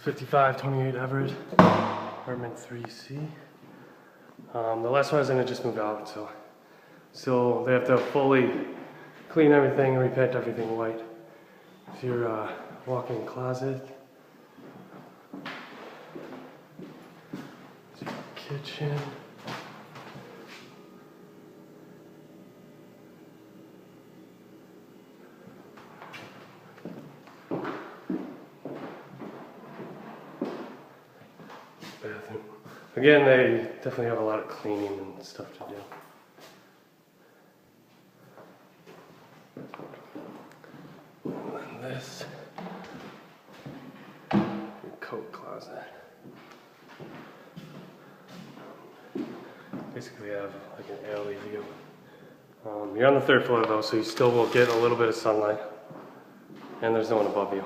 5528 Everett, apartment 3C. The last one is gonna just move out, so they have to fully clean everything, repaint everything white. It's your walk-in closet. It's your kitchen. Bathroom. Again, they definitely have a lot of cleaning and stuff to do. And then this, your coat closet. Basically, you have like an alley view. You're on the 3rd floor though, so you still will get a little bit of sunlight, and there's no one above you.